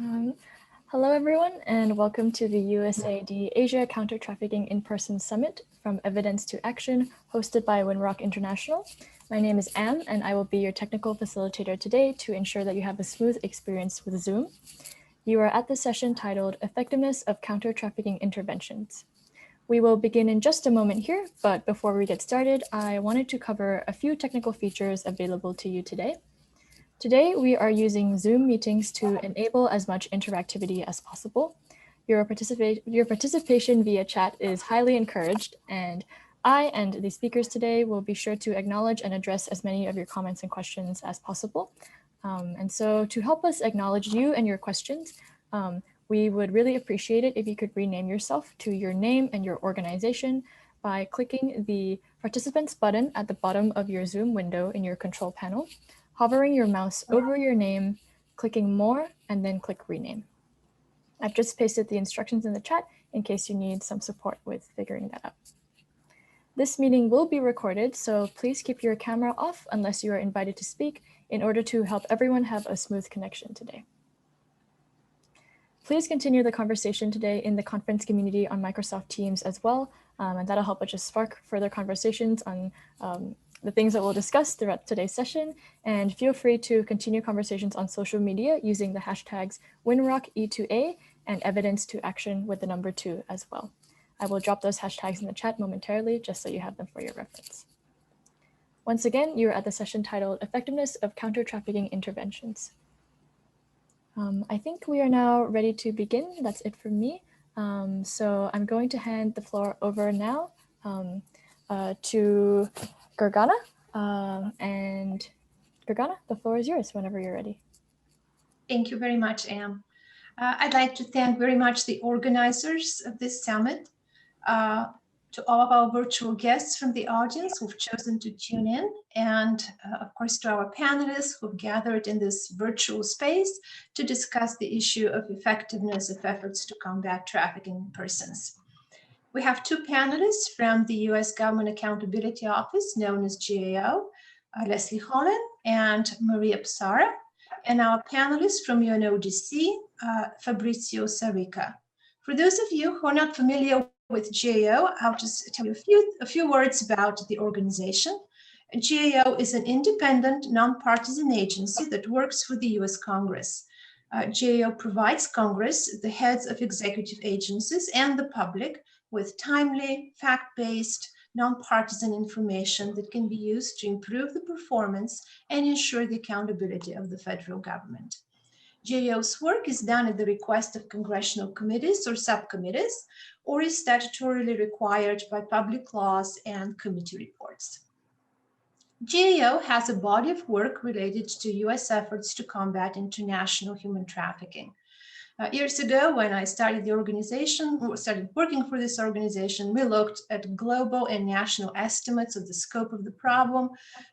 Um, Hello, everyone, and welcome to the USAID Asia Counter-Trafficking In-Person Summit from Evidence to Action, hosted by Winrock International. My name is Anne, and I will be your technical facilitator today to ensure that you have a smooth experience with Zoom. You are at the session titled Effectiveness of Counter-Trafficking Interventions. We will begin in just a moment here, but before we get started, I wanted to cover a few technical features available to you today. Today, we are using Zoom meetings to enable as much interactivity as possible. Your participation via chat is highly encouraged, and I and the speakers today will be sure to acknowledge and address as many of your comments and questions as possible. And so to help us acknowledge you and your questions, we would really appreciate it if you could rename yourself to your name and your organization by clicking the participants button at the bottom of your Zoom window in your control panel, hovering your mouse over your name, clicking more, and then click rename. I've just pasted the instructions in the chat in case you need some support with figuring that out. This meeting will be recorded, so please keep your camera off unless you are invited to speak in order to help everyone have a smooth connection today. Please continue the conversation today in the conference community on Microsoft Teams as well, and that'll help us just spark further conversations on the things that we'll discuss throughout today's session. And feel free to continue conversations on social media using the hashtags WinrockE2A and Evidence to Action with the number 2 as well. I will drop those hashtags in the chat momentarily just so you have them for your reference. Once again, you're at the session titled Effectiveness of Counter-Trafficking Interventions. I think we are now ready to begin. That's it from me. So I'm going to hand the floor over now to Gergana. And Gergana, the floor is yours whenever you're ready. Thank you very much, Anne. I'd like to thank very much the organizers of this summit, to all of our virtual guests from the audience who've chosen to tune in, and of course to our panelists who've gathered in this virtual space to discuss the issue of effectiveness of efforts to combat trafficking persons. We have two panelists from the US Government Accountability Office, known as GAO, Leslie Holland and Maria Psara, and our panelist from UNODC, Fabrizio Sarica. For those of you who are not familiar with GAO, I'll just tell you a few words about the organization. GAO is an independent, nonpartisan agency that works for the US Congress. GAO provides Congress, the heads of executive agencies, and the public with timely, fact-based, nonpartisan information that can be used to improve the performance and ensure the accountability of the federal government. GAO's work is done at the request of congressional committees or subcommittees, or is statutorily required by public laws and committee reports. GAO has a body of work related to US efforts to combat international human trafficking. Years ago, when I started the organization, started working for this organization, we looked at global and national estimates of the scope of the problem,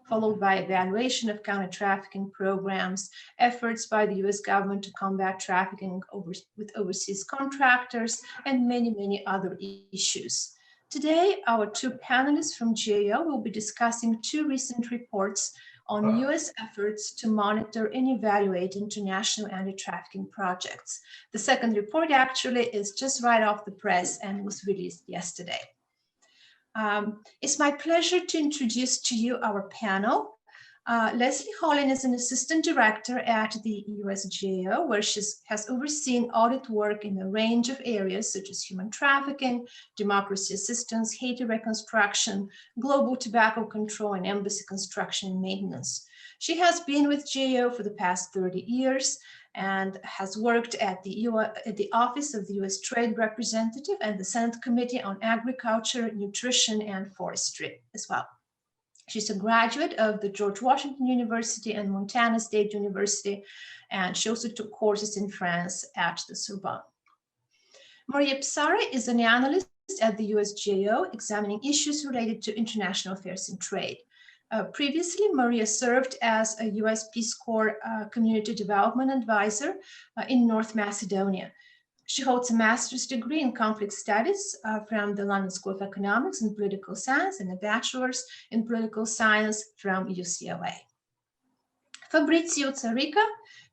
followed by evaluation of counter-trafficking programs, efforts by the US government to combat trafficking with overseas contractors, and many, many other issues. Today, our two panelists from GAO will be discussing two recent reports on US efforts to monitor and evaluate international anti-trafficking projects. The second report actually is just right off the press and was released yesterday. It's my pleasure to introduce to you our panel. Leslie Holland is an assistant director at the US GAO, where she has overseen audit work in a range of areas such as human trafficking, democracy assistance, Haiti reconstruction, global tobacco control, and embassy construction and maintenance. She has been with GAO for the past 30 years and has worked at the Office of the US Trade Representative and the Senate Committee on Agriculture, Nutrition, and Forestry as well. She's a graduate of the George Washington University and Montana State University, and she also took courses in France at the Sorbonne. Maria Psara is an analyst at the US GAO, examining issues related to international affairs and trade. Previously, Maria served as a US Peace Corps Community Development Advisor in North Macedonia. She holds a master's degree in conflict studies from the London School of Economics and Political Science and a bachelor's in political science from UCLA. Fabrizio Zarica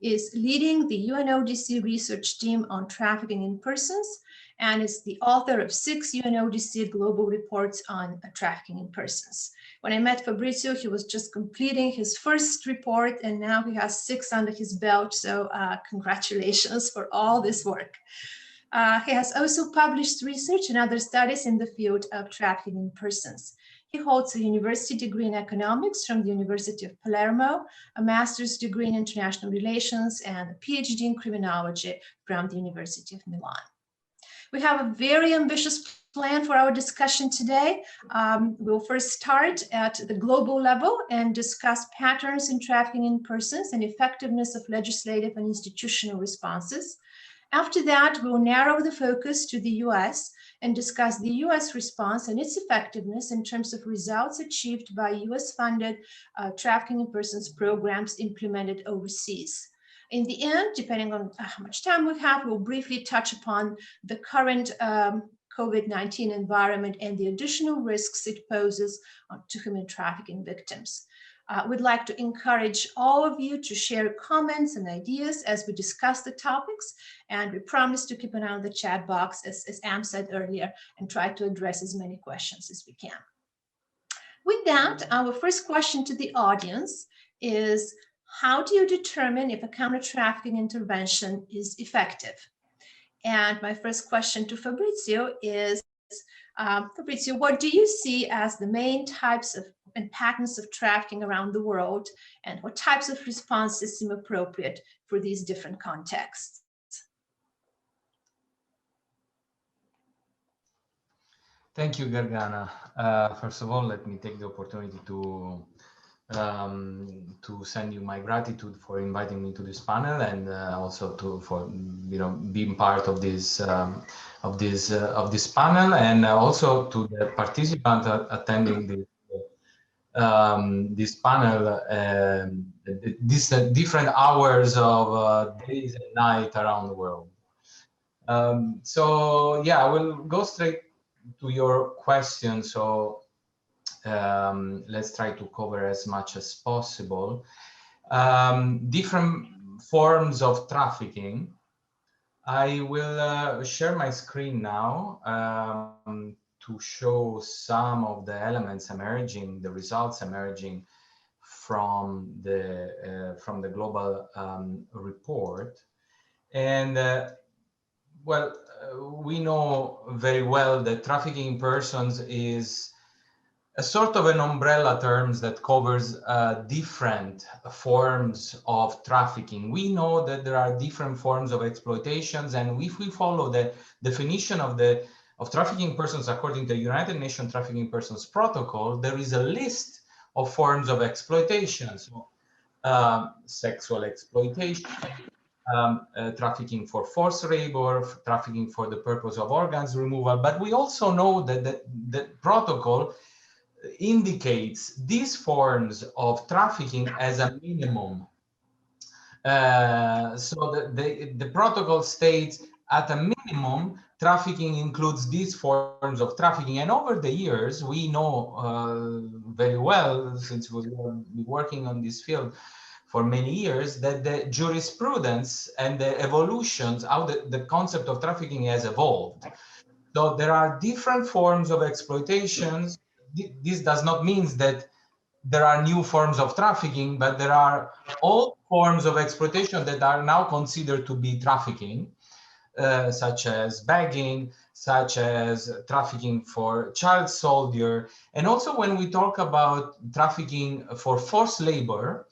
is leading the UNODC research team on trafficking in persons and is the author of 6 UNODC global reports on trafficking in persons. When I met Fabrizio, he was just completing his first report, and now he has 6 under his belt. So congratulations for all this work. He has also published research and other studies in the field of trafficking in persons. He holds a university degree in economics from the University of Palermo, a master's degree in international relations, and a PhD in criminology from the University of Milan. We have a very ambitious plan for our discussion today. We'll first start at the global level and discuss patterns in trafficking in persons and effectiveness of legislative and institutional responses. After that, we'll narrow the focus to the US and discuss the US response and its effectiveness in terms of results achieved by US-funded trafficking in persons programs implemented overseas. In the end, depending on how much time we have, we'll briefly touch upon the current COVID-19 environment and the additional risks it poses to human trafficking victims. We'd like to encourage all of you to share comments and ideas as we discuss the topics, and we promise to keep an eye on the chat box, as Am said earlier, and try to address as many questions as we can. With that, our first question to the audience is, how do you determine if a counter-trafficking intervention is effective? And my first question to Fabrizio is, Fabrizio, what do you see as the main types of and patterns of trafficking around the world, and what types of responses seem appropriate for these different contexts? Thank you, Gargana. First of all, let me take the opportunity to send you my gratitude for inviting me to this panel, and also for being part of this panel, and also to the participants attending this panel, these different hours of days and night around the world. So yeah, I will go straight to your question. So let's try to cover as much as possible. Different forms of trafficking. I will share my screen now to show some of the elements emerging, the results emerging from the global report. And well, we know very well that trafficking in persons is a sort of an umbrella terms that covers different forms of trafficking. We know that there are different forms of exploitations, and if we follow the definition of trafficking persons according to the United Nations Trafficking Persons Protocol, there is a list of forms of exploitation. So, sexual exploitation, trafficking for forced labor, trafficking for the purpose of organs removal. But we also know that the protocol indicates these forms of trafficking as a minimum. So the protocol states at a minimum, trafficking includes these forms of trafficking. And over the years, we know very well, since we've been working on this field for many years, that the jurisprudence and the evolutions, how the concept of trafficking has evolved. So there are different forms of exploitations. This does not mean that there are new forms of trafficking, but there are old forms of exploitation that are now considered to be trafficking, such as begging, such as trafficking for child soldier. And also when we talk about trafficking for forced labor,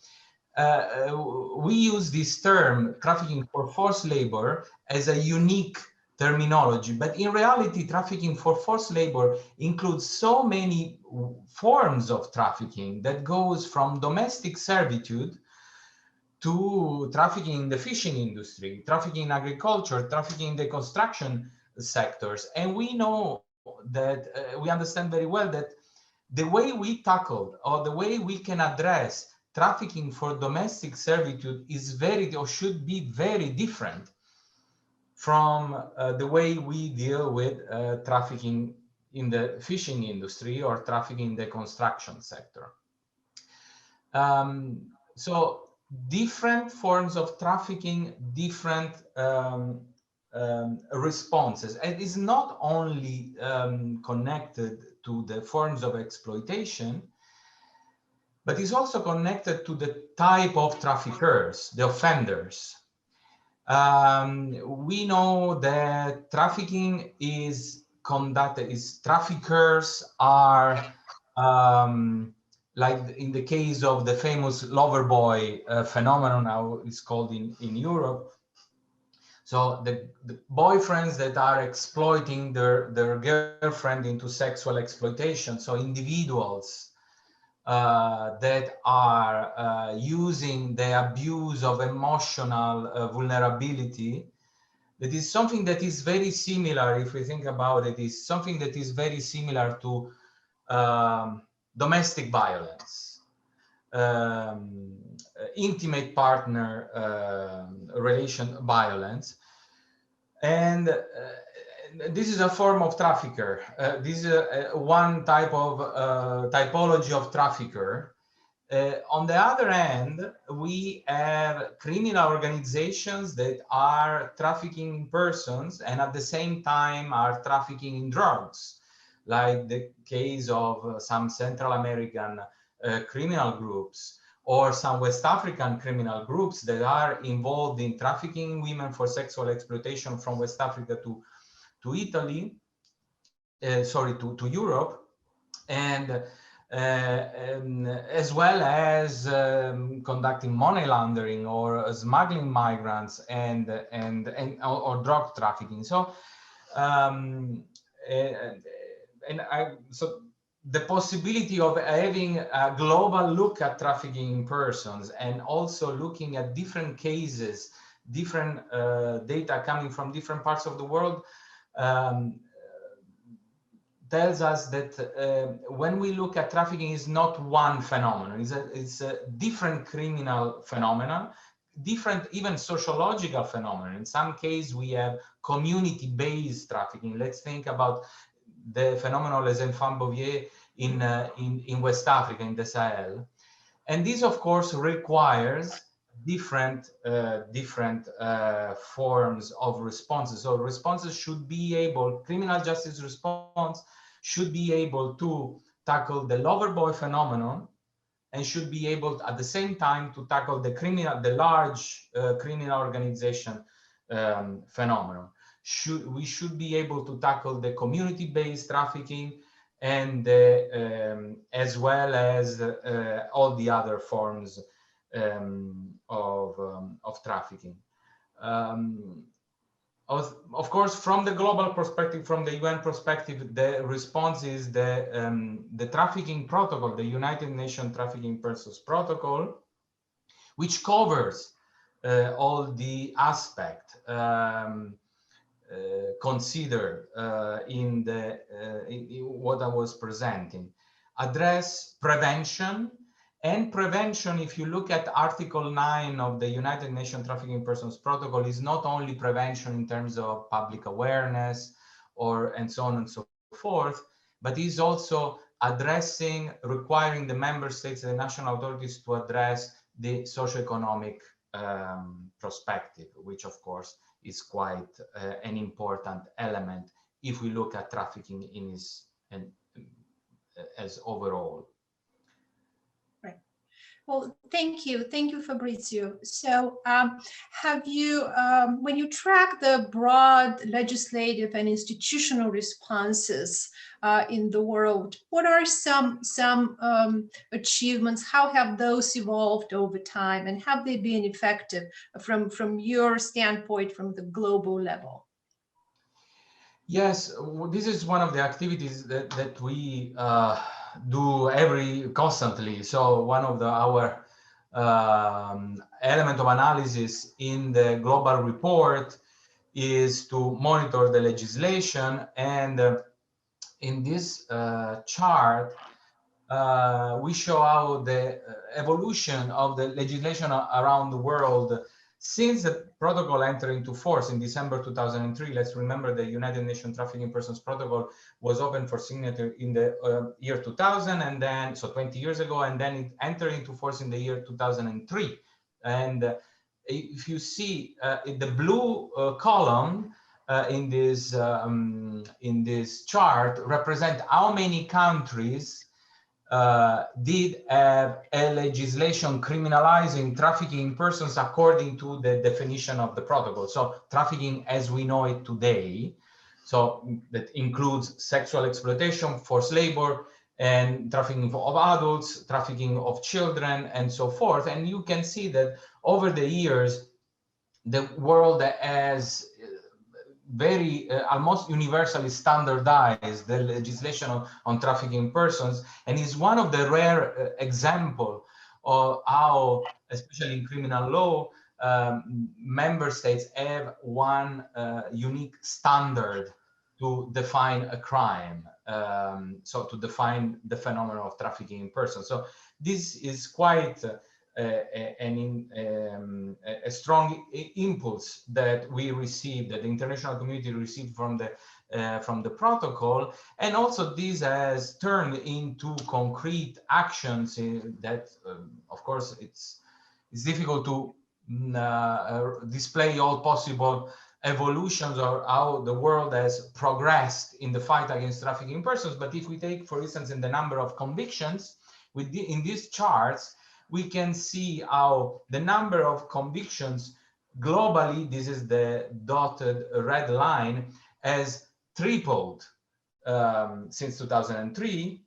we use this term, trafficking for forced labor, as a unique terminology, but in reality, trafficking for forced labor includes so many forms of trafficking that goes from domestic servitude to trafficking in the fishing industry, trafficking in agriculture, trafficking in the construction sectors. And we know that, we understand very well that the way we tackle, or the way we can address trafficking for domestic servitude is very, or should be very different from the way we deal with trafficking in the fishing industry or trafficking in the construction sector. So different forms of trafficking, different responses. And it's not only connected to the forms of exploitation, but it's also connected to the type of traffickers, the offenders. We know that trafficking is conducted, traffickers are, like in the case of the famous lover boy phenomenon, now it's called in Europe. So the boyfriends that are exploiting their girlfriend into sexual exploitation, so individuals that are using the abuse of emotional vulnerability. That is something that is very similar, if we think about it, is something that is very similar to domestic violence, intimate partner relation violence. And this is a form of trafficker. This is one type of typology of trafficker. On the other hand, we have criminal organizations that are trafficking persons and at the same time are trafficking in drugs, like the case of some Central American criminal groups or some West African criminal groups that are involved in trafficking women for sexual exploitation from West Africa to Italy, to Europe, and as well as conducting money laundering or smuggling migrants and or drug trafficking. So so the possibility of having a global look at trafficking in persons and also looking at different cases, different data coming from different parts of the world, tells us that when we look at trafficking, is not one phenomenon. It's a different criminal phenomenon, different even sociological phenomenon. In some cases, we have community-based trafficking. Let's think about the phenomenon Les Enfants Bouviers in West Africa, in the Sahel. And this, of course, requires different forms of responses. So responses should be able, criminal justice response should be able to tackle the lover boy phenomenon and should be able at the same time to tackle the large criminal organization phenomenon. We should be able to tackle the community-based trafficking and as well as all the other forms of trafficking. Of course, from the global perspective, from the UN perspective, the response is the trafficking protocol, the United Nations Trafficking Persons Protocol, which covers all the aspects considered in what I was presenting. Address prevention. And prevention, if you look at Article 9 of the United Nations Trafficking Persons Protocol, is not only prevention in terms of public awareness and so on and so forth, but is also addressing, requiring the member states and the national authorities to address the socioeconomic perspective, which of course is quite an important element if we look at trafficking as overall. Well, thank you, Fabrizio. So, have you, when you track the broad legislative and institutional responses in the world, what are some achievements? How have those evolved over time, and have they been effective from your standpoint, from the global level? Yes, this is one of the activities that we do constantly. So one of our element of analysis in the global report is to monitor the legislation. And in this chart, we show how the evolution of the legislation around the world since the protocol entered into force in December 2003. Let's remember the United Nations Trafficking Persons Protocol was open for signature in the year 2000, and then, so 20 years ago, and then it entered into force in the year 2003, And if you see in the blue column in this chart represent how many countries did have a legislation criminalizing trafficking in persons according to the definition of the protocol. So trafficking as we know it today, so that includes sexual exploitation, forced labor, and trafficking of adults, trafficking of children, and so forth. And you can see that over the years, the world has very almost universally standardized the legislation on trafficking persons, and is one of the rare example of how, especially in criminal law, member states have one unique standard to define a crime, so to define the phenomenon of trafficking in persons. So this is quite a strong impulse that we received, that the international community received from the protocol, and also this has turned into concrete actions that, of course, it's difficult to display all possible evolutions or how the world has progressed in the fight against trafficking persons. But if we take, for instance, in the number of convictions, in these charts, we can see how the number of convictions globally, this is the dotted red line, has tripled since 2003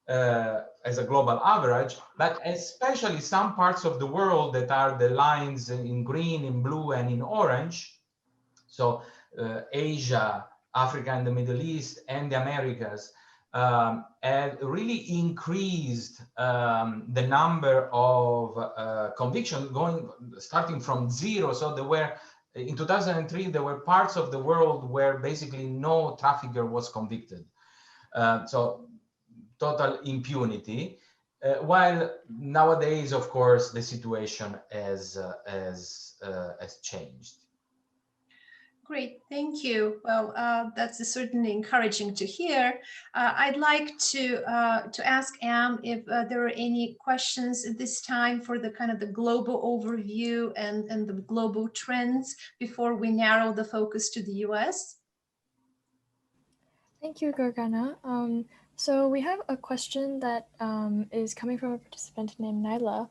as a global average, but especially some parts of the world that are the lines in green, in blue, and in orange. So Asia, Africa and the Middle East, and the Americas, and really increased the number of convictions starting from zero. So there were, in 2003, there were parts of the world where basically no trafficker was convicted. So total impunity. While nowadays, of course, the situation has changed. Great, thank you. Well, that's certainly encouraging to hear. I'd like to ask Am if there are any questions at this time for the kind of the global overview and the global trends before we narrow the focus to the US. Thank you, Gorgana. So we have a question that is coming from a participant named Naila,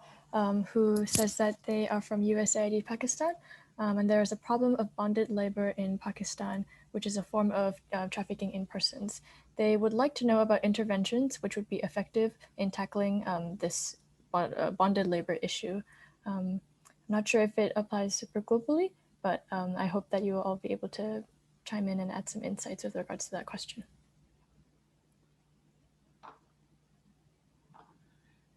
who says that they are from USAID Pakistan, and there is a problem of bonded labor in Pakistan, which is a form of trafficking in persons. They would like to know about interventions which would be effective in tackling this bonded labor issue. I'm not sure if it applies super globally, but I hope that you will all be able to chime in and add some insights with regards to that question.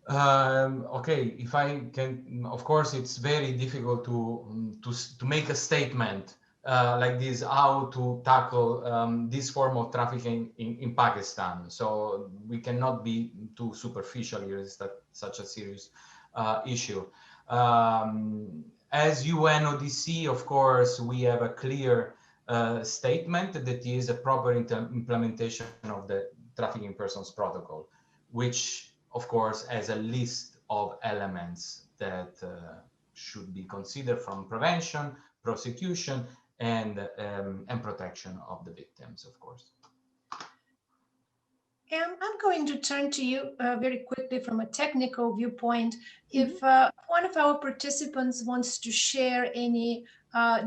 Okay, if I can, of course, it's very difficult to make a statement like this, how to tackle this form of trafficking in Pakistan. So we cannot be too superficial here. It's such a serious issue. As UNODC, of course, we have a clear statement that is a proper implementation of the Trafficking Persons Protocol, which of course has a list of elements that should be considered, from prevention, prosecution, and protection of the victims, of course. I'm going to turn to you very quickly from a technical viewpoint. If one of our participants wants to share any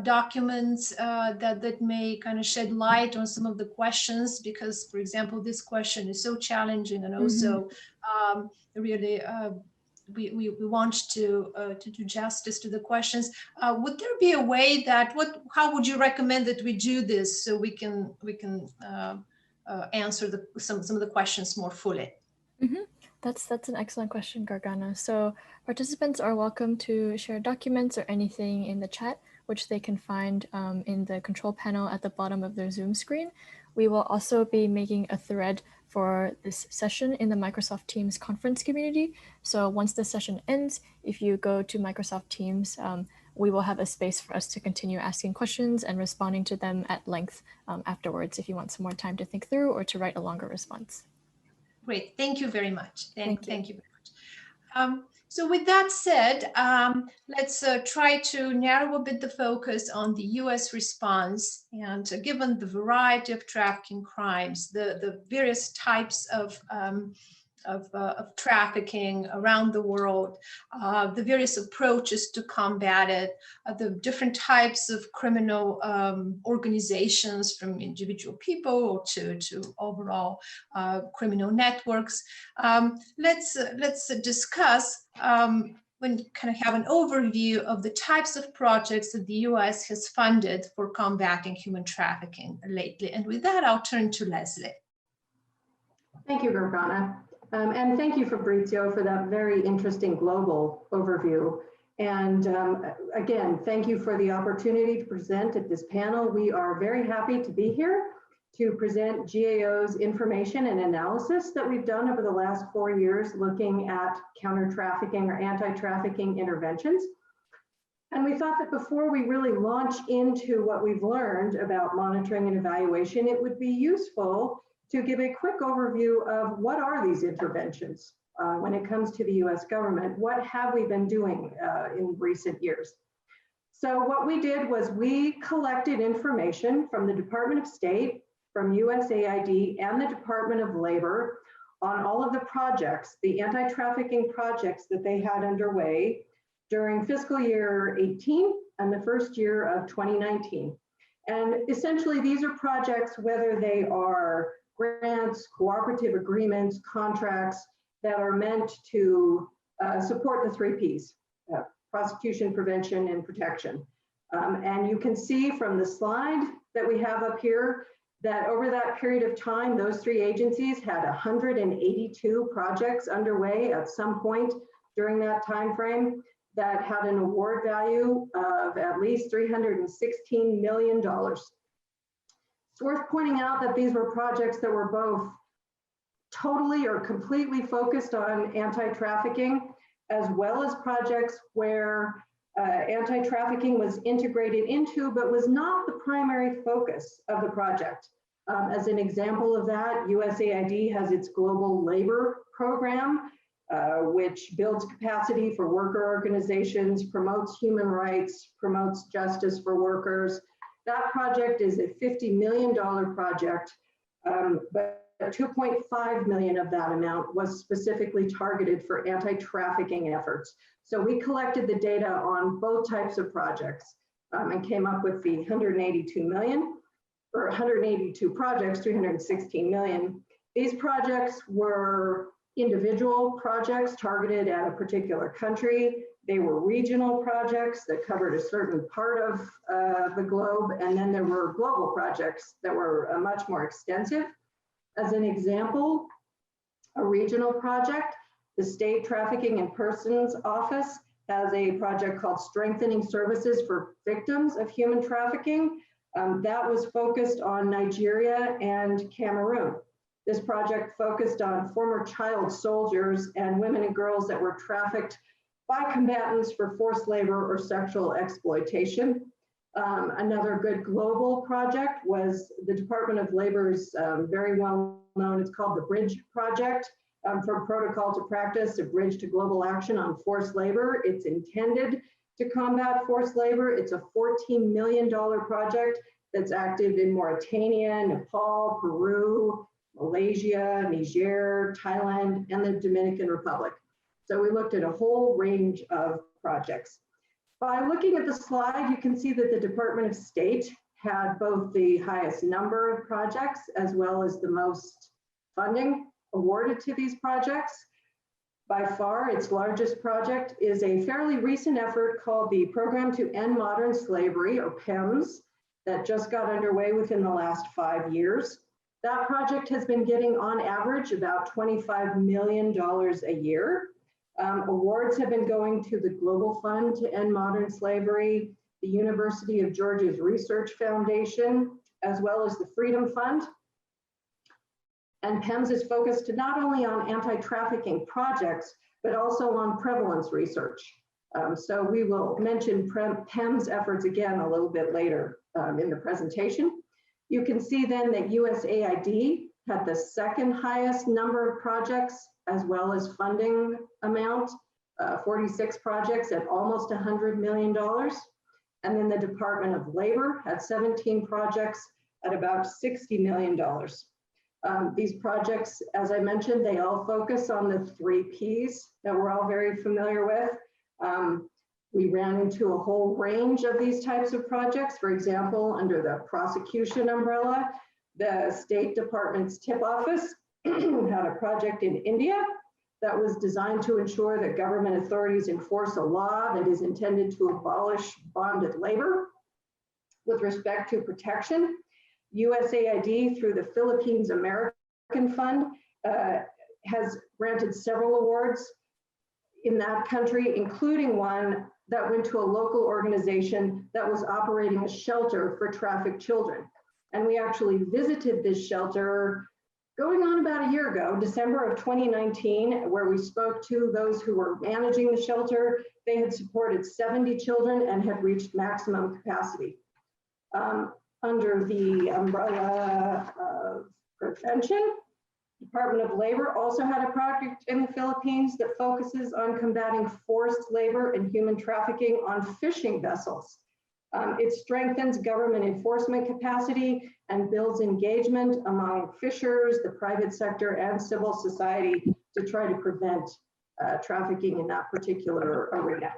documents that may kind of shed light on some of the questions, because, for example, this question is so challenging, and also really we want to do justice to the questions. Would there be a way that how would you recommend that we do this so we can answer some of the questions more fully? That's an excellent question, Gargana. So participants are welcome to share documents or anything in the chat, which they can find in the control panel at the bottom of their Zoom screen. We will also be making a thread for this session in the Microsoft Teams conference community. So once the session ends, if you go to Microsoft Teams, we will have a space for us to continue asking questions and responding to them at length afterwards if you want some more time to think through or to write a longer response. Great, thank you very much. Thank you very much. So with that said, let's try to narrow a bit the focus on the US response. And given the variety of trafficking crimes, the various types of trafficking around the world, the various approaches to combat it, the different types of criminal organizations, from individual people to overall criminal networks. Let's discuss when kind of have an overview of the types of projects that the US has funded for combating human trafficking lately. And with that, I'll turn to Leslie. Thank you, Gorgana. And thank you, Fabrizio, for that very interesting global overview. And again, thank you for the opportunity to present at this panel. We are very happy to be here to present GAO's information and analysis that we've done over the last 4 years looking at counter-trafficking or anti-trafficking interventions. And we thought that before we really launch into what we've learned about monitoring and evaluation, it would be useful to give a quick overview of what are these interventions when it comes to the US government. What have we been doing in recent years? So what we did was we collected information from the Department of State, from USAID, and the Department of Labor on all of the projects, the anti-trafficking projects that they had underway during fiscal year 18 and the first year of 2019. And essentially these are projects, whether they are grants, cooperative agreements, contracts that are meant to support the 3 Ps, prosecution, prevention, and protection. And you can see from the slide that we have up here that over that period of time, those 3 agencies had 182 projects underway at some point during that time frame that had an award value of at least $316 million. It's worth pointing out that these were projects that were both totally or completely focused on anti-trafficking, as well as projects where anti-trafficking was integrated into, but was not the primary focus of the project. As an example of that, USAID has its global labor program, which builds capacity for worker organizations, promotes human rights, promotes justice for workers. That project is a $50 million project, but 2.5 million of that amount was specifically targeted for anti-trafficking efforts. So we collected the data on both types of projects and came up with the 182 million, or 182 projects, 316 million. These projects were individual projects targeted at a particular country. They were regional projects that covered a certain part of the globe, and then there were global projects that were much more extensive. As an example, a regional project, the State Trafficking in Persons Office has a project called Strengthening Services for Victims of Human Trafficking. That was focused on Nigeria and Cameroon. This project focused on former child soldiers and women and girls that were trafficked by combatants for forced labor or sexual exploitation. Another good global project was the Department of Labor's very well known, it's called the Bridge Project, from protocol to practice, a bridge to global action on forced labor. It's intended to combat forced labor. It's a $14 million project that's active in Mauritania, Nepal, Peru, Malaysia, Niger, Thailand, and the Dominican Republic. So we looked at a whole range of projects. By looking at the slide, you can see that the Department of State had both the highest number of projects as well as the most funding awarded to these projects. By far, its largest project is a fairly recent effort called the Program to End Modern Slavery, or PEMS, that just got underway within the last 5 years. That project has been getting on average about $25 million a year. Awards have been going to the Global Fund to End Modern Slavery, the University of Georgia's Research Foundation, as well as the Freedom Fund. And PEMS is focused not only on anti-trafficking projects, but also on prevalence research. So we will mention PEMS efforts again a little bit later in the presentation. You can see then that USAID had the second highest number of projects as well as funding amount. 46 projects at almost $100 million. And then the Department of Labor had 17 projects at about $60 million. These projects, as I mentioned, they all focus on the 3 Ps that we're all very familiar with. We ran into a whole range of these types of projects. For example, under the prosecution umbrella, the State Department's TIP office had a project in India that was designed to ensure that government authorities enforce a law that is intended to abolish bonded labor. With respect to protection, USAID, through the Philippines American Fund, has granted several awards in that country, including one that went to a local organization that was operating a shelter for trafficked children. And we actually visited this shelter going on about a year ago, December of 2019, where we spoke to those who were managing the shelter. They had supported 70 children and had reached maximum capacity. Under the umbrella of prevention, Department of Labor also had a project in the Philippines that focuses on combating forced labor and human trafficking on fishing vessels. It strengthens government enforcement capacity and builds engagement among fishers, the private sector, and civil society to try to prevent trafficking in that particular arena.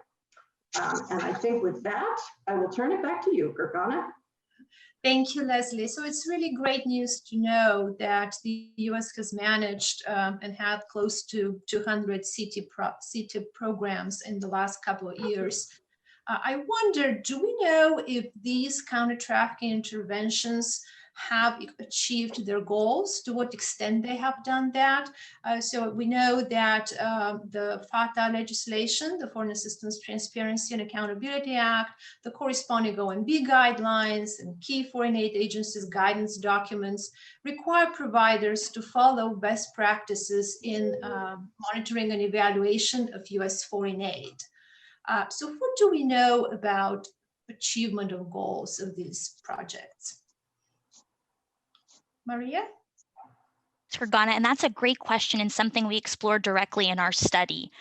And I think with that, I will turn it back to you, Gergana. Thank you, Leslie. So it's really great news to know that the US has managed and had close to 200 CT programs in the last couple of years. I wonder, do we know if these counter-trafficking interventions have achieved their goals, to what extent they have done that? So we know that the FATA legislation, the Foreign Assistance Transparency and Accountability Act, the corresponding OMB guidelines and key foreign aid agencies guidance documents require providers to follow best practices in monitoring and evaluation of US foreign aid. So what do we know about achievement of goals of these projects? Maria? Gergana, and that's a great question and something we explored directly in our study.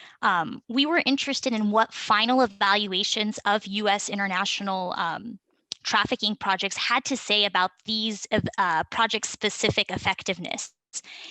We were interested in what final evaluations of US international trafficking projects had to say about these projects' specific effectiveness.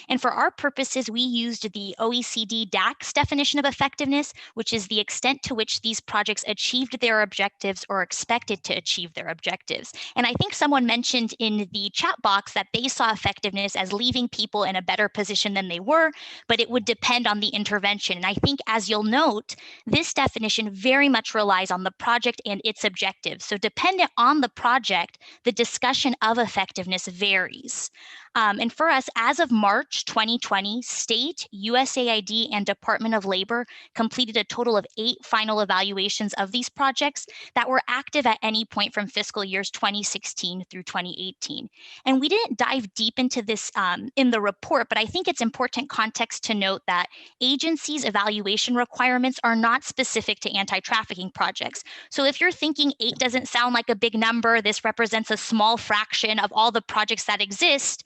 And for our purposes, we used the OECD DAC's definition of effectiveness, which is the extent to which these projects achieved their objectives or expected to achieve their objectives. And I think someone mentioned in the chat box that they saw effectiveness as leaving people in a better position than they were, but it would depend on the intervention. And I think, as you'll note, this definition very much relies on the project and its objectives. So dependent on the project, the discussion of effectiveness varies. And for us, as of March 2020, state, USAID, and Department of Labor completed a total of 8 final evaluations of these projects that were active at any point from fiscal years 2016 through 2018. And we didn't dive deep into this in the report, but I think it's important context to note that agencies' evaluation requirements are not specific to anti-trafficking projects. So if you're thinking 8 doesn't sound like a big number, this represents a small fraction of all the projects that exist,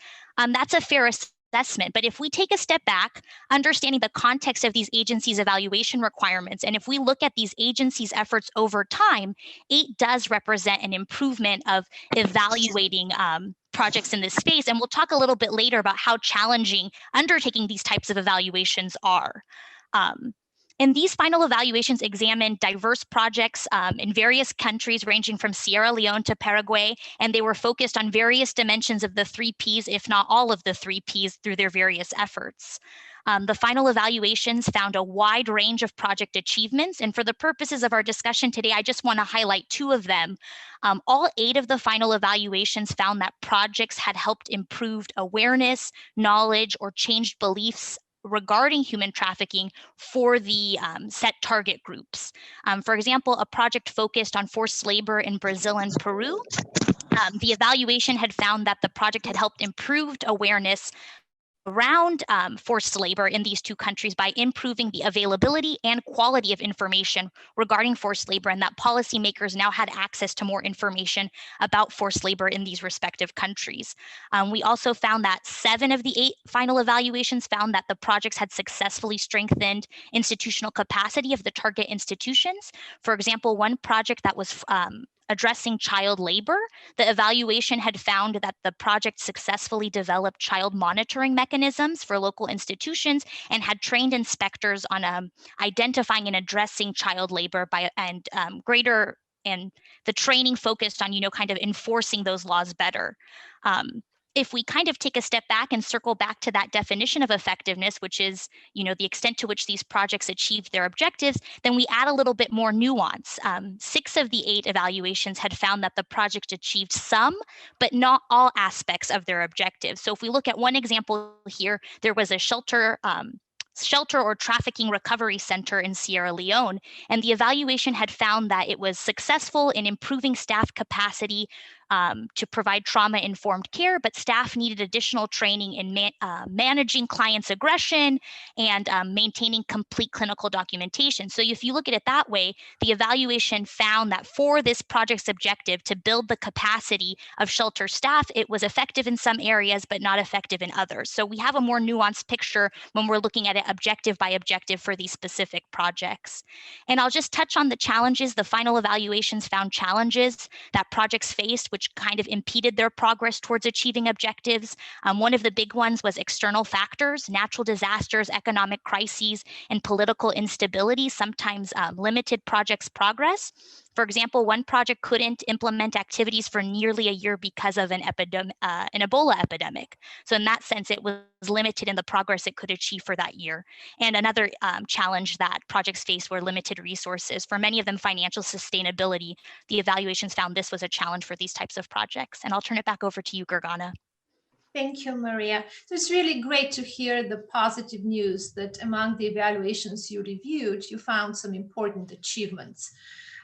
that's a fair assessment. But if we take a step back, understanding the context of these agencies' evaluation requirements, and if we look at these agencies' efforts over time, 8 does represent an improvement of evaluating projects in this space. And we'll talk a little bit later about how challenging undertaking these types of evaluations are. And these final evaluations examined diverse projects in various countries ranging from Sierra Leone to Paraguay, and they were focused on various dimensions of the 3 Ps, if not all of the 3 Ps, through their various efforts. The final evaluations found a wide range of project achievements, and for the purposes of our discussion today, I just want to highlight 2 of them. All 8 of the final evaluations found that projects had helped improve awareness, knowledge, or changed beliefs regarding human trafficking for the set target groups. For example, a project focused on forced labor in Brazil and Peru. The evaluation had found that the project had helped improve awareness around forced labor in these two countries by improving the availability and quality of information regarding forced labor, and that policymakers now had access to more information about forced labor in these respective countries. We also found that 7 of the 8 final evaluations found that the projects had successfully strengthened institutional capacity of the target institutions. For example, one project that was addressing child labor, the evaluation had found that the project successfully developed child monitoring mechanisms for local institutions and had trained inspectors on identifying and addressing child labor and the training focused on, kind of enforcing those laws better. If we kind of take a step back and circle back to that definition of effectiveness, which is, the extent to which these projects achieved their objectives, then we add a little bit more nuance. 6 of the 8 evaluations had found that the project achieved some, but not all aspects of their objectives. So if we look at one example here, there was a shelter or trafficking recovery center in Sierra Leone, and the evaluation had found that it was successful in improving staff capacity to provide trauma-informed care, but staff needed additional training in managing clients' aggression and maintaining complete clinical documentation. So if you look at it that way, the evaluation found that for this project's objective to build the capacity of shelter staff, it was effective in some areas, but not effective in others. So we have a more nuanced picture when we're looking at it objective by objective for these specific projects. And I'll just touch on the challenges. The final evaluations found challenges that projects faced, which kind of impeded their progress towards achieving objectives. One of the big ones was external factors. Natural disasters, economic crises, and political instability sometimes limited projects' progress. For example, one project couldn't implement activities for nearly a year because of an Ebola epidemic. So in that sense, it was limited in the progress it could achieve for that year. And another challenge that projects faced were limited resources. For many of them, financial sustainability. The evaluations found this was a challenge for these types of projects. And I'll turn it back over to you, Gergana. Thank you, Maria. So it's really great to hear the positive news that among the evaluations you reviewed, you found some important achievements.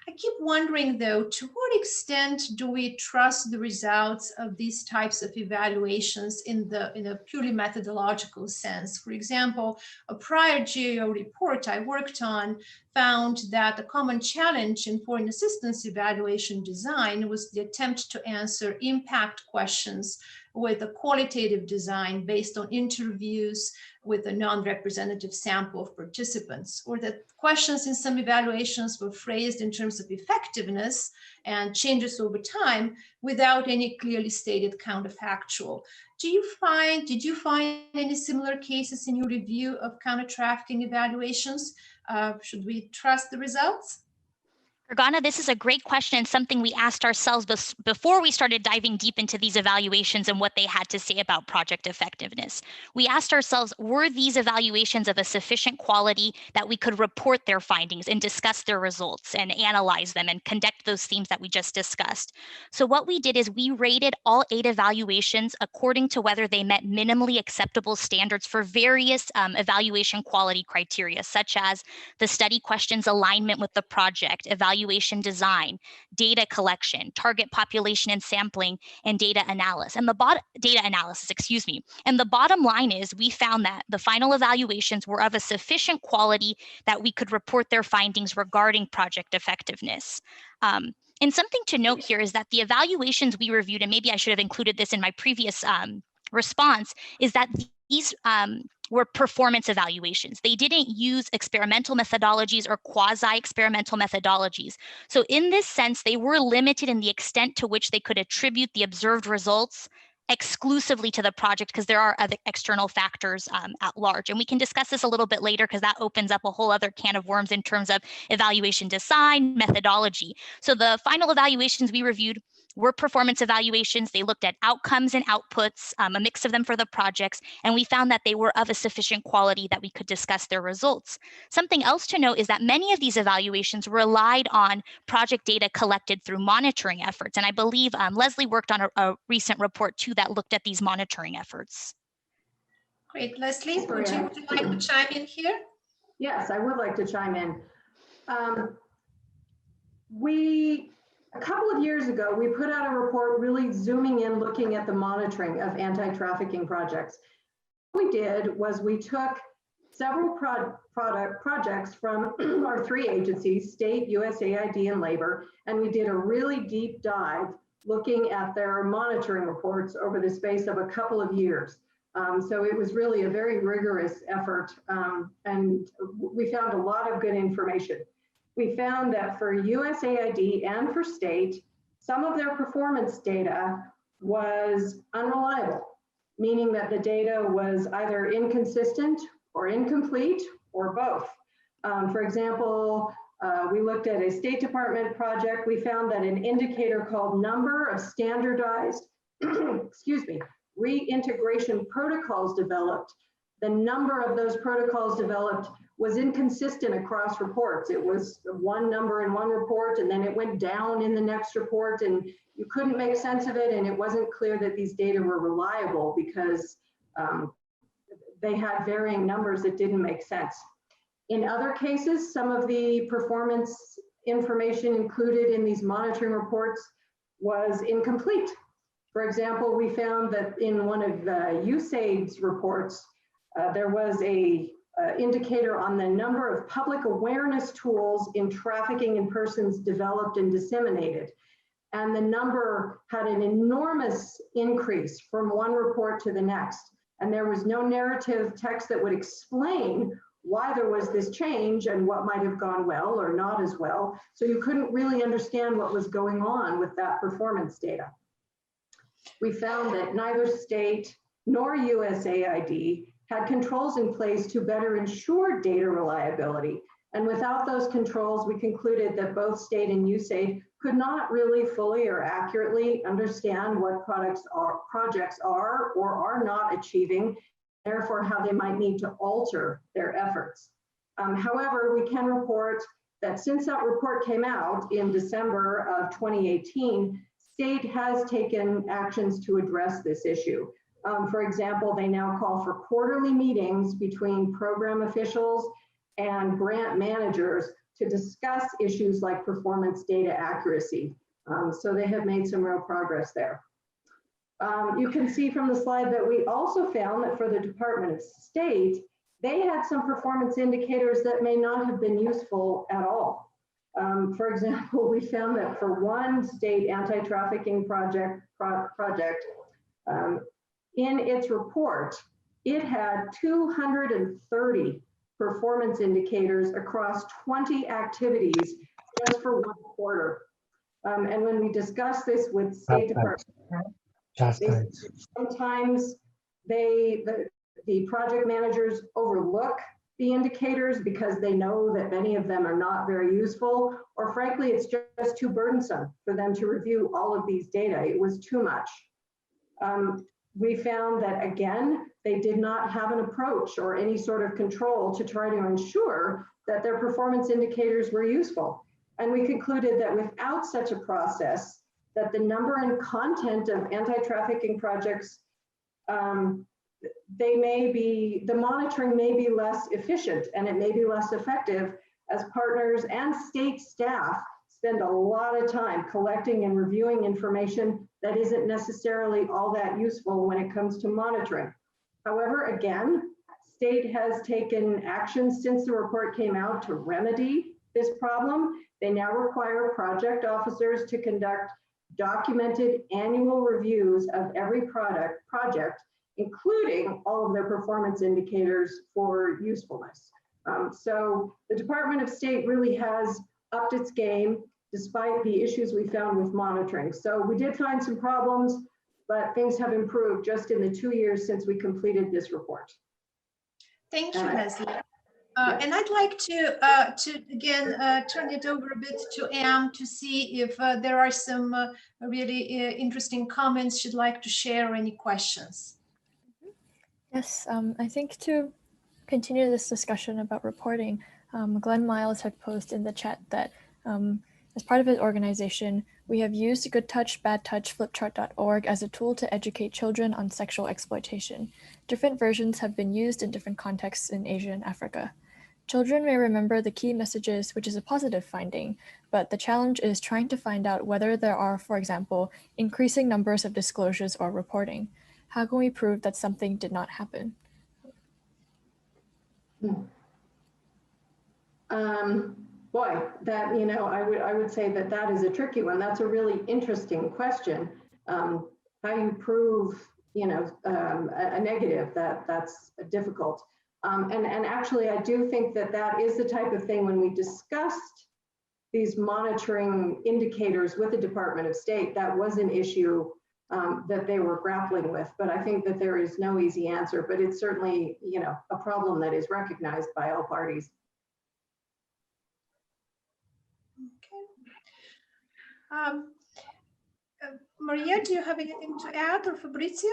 I keep wondering, though, to what extent do we trust the results of these types of evaluations in a purely methodological sense? For example, a prior GAO report I worked on found that a common challenge in foreign assistance evaluation design was the attempt to answer impact questions with a qualitative design based on interviews with a non-representative sample of participants, or that questions in some evaluations were phrased in terms of effectiveness and changes over time without any clearly stated counterfactual. Did you find any similar cases in your review of counter-trafficking evaluations? Should we trust the results? Gergana, this is a great question and something we asked ourselves before we started diving deep into these evaluations and what they had to say about project effectiveness. We asked ourselves, were these evaluations of a sufficient quality that we could report their findings and discuss their results and analyze them and conduct those themes that we just discussed? So what we did is we rated all 8 evaluations according to whether they met minimally acceptable standards for various evaluation quality criteria, such as the study question's alignment with the project, evaluation design, data collection, target population and sampling, and data analysis. And the bottom line is we found that the final evaluations were of a sufficient quality that we could report their findings regarding project effectiveness. And something to note here is that the evaluations we reviewed, and maybe I should have included this in my previous response, is that these were performance evaluations. They didn't use experimental methodologies or quasi-experimental methodologies. So in this sense, they were limited in the extent to which they could attribute the observed results exclusively to the project, because there are other external factors at large. And we can discuss this a little bit later, because that opens up a whole other can of worms in terms of evaluation design, methodology. So the final evaluations we reviewed were performance evaluations. They looked at outcomes and outputs, a mix of them for the projects, and we found that they were of a sufficient quality that we could discuss their results. Something else to note is that many of these evaluations relied on project data collected through monitoring efforts, and I believe Leslie worked on a recent report too that looked at these monitoring efforts. Great. Leslie, would you like to chime in here? Yes, I would like to chime in. A couple of years ago, we put out a report really zooming in, looking at the monitoring of anti-trafficking projects. we did was we took several projects from our three agencies, state, USAID, and labor, and we did a really deep dive looking at their monitoring reports over the space of a couple of years. So it was really a very rigorous effort, and we found a lot of good information. We found that for USAID and for state, some of their performance data was unreliable, meaning that the data was either inconsistent or incomplete or both. For example, we looked at a State Department project. We found that an indicator called number of standardized, excuse me, reintegration protocols developed, the number of those protocols developed was inconsistent across reports. It was one number in one report, and then it went down in the next report, and you couldn't make sense of it, and it wasn't clear that these data were reliable because they had varying numbers that didn't make sense. In other cases, some of the performance information included in these monitoring reports was incomplete. For example, we found that in one of USAID's reports, there was a indicator on the number of public awareness tools in trafficking in persons developed and disseminated. And the number had an enormous increase from one report to the next. And there was no narrative text that would explain why there was this change and what might have gone well or not as well. So you couldn't really understand what was going on with that performance data. We found that neither state nor USAID had controls in place to better ensure data reliability. And without those controls, we concluded that both state and USAID could not really fully or accurately understand what projects are or are not achieving, therefore how they might need to alter their efforts. However, we can report that since that report came out in December of 2018, state has taken actions to address this issue. For example, they now call for quarterly meetings between program officials and grant managers to discuss issues like performance data accuracy. So they have made some real progress there. You can see from the slide that we also found that for the Department of State, they had some performance indicators that may not have been useful at all. For example, we found that for one state anti-trafficking project, in its report, it had 230 performance indicators across 20 activities just for one quarter. And when we discuss this with State Department, sometimes the project managers overlook the indicators because they know that many of them are not very useful, or frankly, it's just too burdensome for them to review all of these data. It was too much. We found that, again, they did not have an approach or any sort of control to try to ensure that their performance indicators were useful. And we concluded that without such a process, that the number and content of anti-trafficking projects, the monitoring may be less efficient and it may be less effective as partners and state staff spend a lot of time collecting and reviewing information that isn't necessarily all that useful when it comes to monitoring. However, again, state has taken actions since the report came out to remedy this problem. They now require project officers to conduct documented annual reviews of every project, including all of their performance indicators for usefulness. So the Department of State really has upped its game despite the issues we found with monitoring. So we did find some problems, but things have improved just in the 2 years since we completed this report. Thank you, Leslie. And I'd like to again turn it over a bit to Anne to see if there are some really interesting comments she'd like to share or any questions. Yes, I think to continue this discussion about reporting, Glenn Miles had posted in the chat that as part of his organization, we have used Good Touch, Bad Touch, flipchart.org as a tool to educate children on sexual exploitation. Different versions have been used in different contexts in Asia and Africa. Children may remember the key messages, which is a positive finding, but the challenge is trying to find out whether there are, for example, increasing numbers of disclosures or reporting. How can we prove that something did not happen? Boy, that, I would say that is a tricky one. That's a really interesting question. How you prove, a negative, that's difficult. And actually, I do think that is the type of thing when we discussed these monitoring indicators with the Department of State, that was an issue that they were grappling with. But I think that there is no easy answer, but it's certainly, a problem that is recognized by all parties. Okay. Maria, do you have anything to add, or Fabrizio?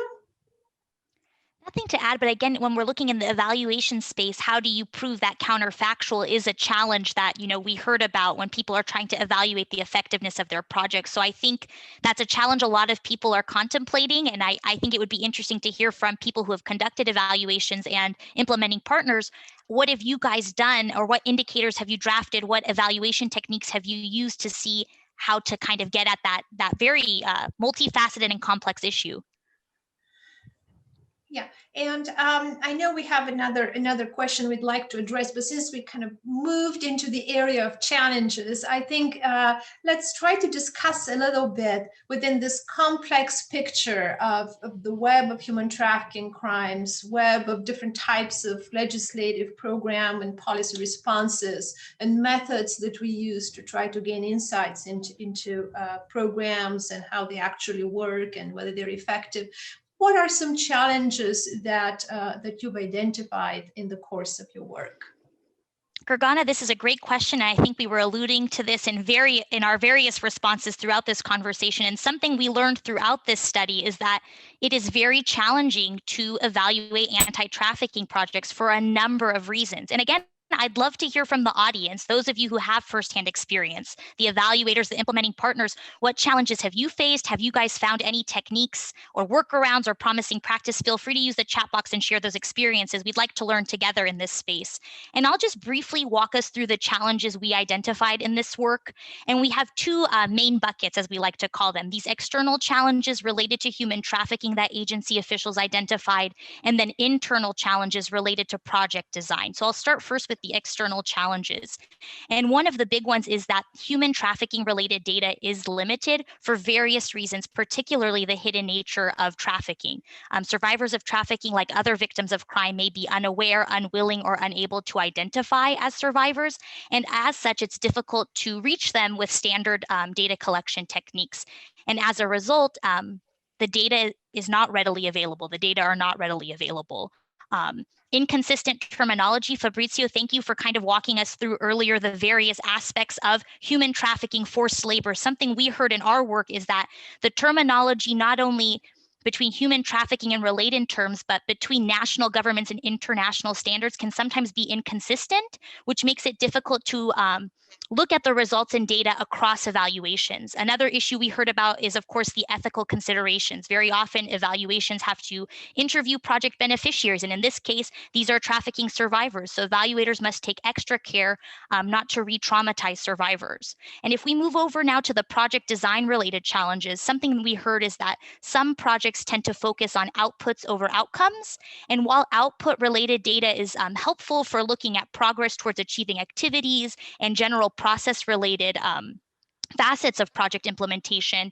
Nothing to add, but again, when we're looking in the evaluation space, how do you prove that counterfactual is a challenge that, we heard about when people are trying to evaluate the effectiveness of their projects. So I think that's a challenge a lot of people are contemplating. And I think it would be interesting to hear from people who have conducted evaluations and implementing partners. What have you guys done, or what indicators have you drafted? What evaluation techniques have you used to see how to kind of get at that very multifaceted and complex issue? Yeah, and I know we have another question we'd like to address, but since we kind of moved into the area of challenges, I think let's try to discuss a little bit within this complex picture of the web of human trafficking crimes, web of different types of legislative program and policy responses and methods that we use to try to gain insights into programs and how they actually work and whether they're effective. What are some challenges that you've identified in the course of your work? Gergana, this is a great question. And I think we were alluding to this in our various responses throughout this conversation. And something we learned throughout this study is that it is very challenging to evaluate anti-trafficking projects for a number of reasons. And again, I'd love to hear from the audience, those of you who have firsthand experience, the evaluators, the implementing partners. What challenges have you faced? Have you guys found any techniques or workarounds or promising practice? Feel free to use the chat box and share those experiences. We'd like to learn together in this space. And I'll just briefly walk us through the challenges we identified in this work. And we have two main buckets, as we like to call them, these external challenges related to human trafficking that agency officials identified, and then internal challenges related to project design. So I'll start first with the external challenges. And one of the big ones is that human trafficking related data is limited for various reasons, particularly the hidden nature of trafficking. Survivors of trafficking, like other victims of crime, may be unaware, unwilling, or unable to identify as survivors. And as such, it's difficult to reach them with standard data collection techniques. And as a result, the data is not readily available. The data are not readily available. Inconsistent terminology. Fabrizio, thank you for kind of walking us through earlier the various aspects of human trafficking, forced labor. Something we heard in our work is that the terminology not only between human trafficking and related terms, but between national governments and international standards can sometimes be inconsistent, which makes it difficult to look at the results and data across evaluations. Another issue we heard about is, of course, the ethical considerations. Very often, evaluations have to interview project beneficiaries, and in this case, these are trafficking survivors. So evaluators must take extra care not to re-traumatize survivors. And if we move over now to the project design-related challenges, something we heard is that some projects tend to focus on outputs over outcomes. And while output-related data is helpful for looking at progress towards achieving activities and general process-related facets of project implementation,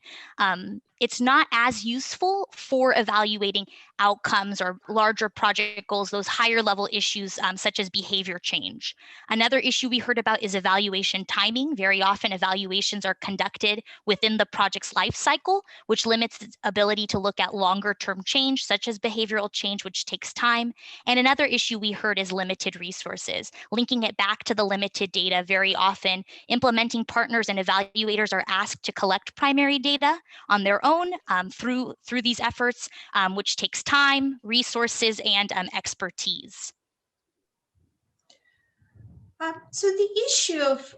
it's not as useful for evaluating outcomes or larger project goals, those higher level issues such as behavior change. Another issue we heard about is evaluation timing. Very often evaluations are conducted within the project's life cycle, which limits its ability to look at longer term change, such as behavioral change, which takes time. And another issue we heard is limited resources. Linking it back to the limited data, very often implementing partners and evaluators are asked to collect primary data on their own through these efforts, which takes time, resources, and expertise. So the issue of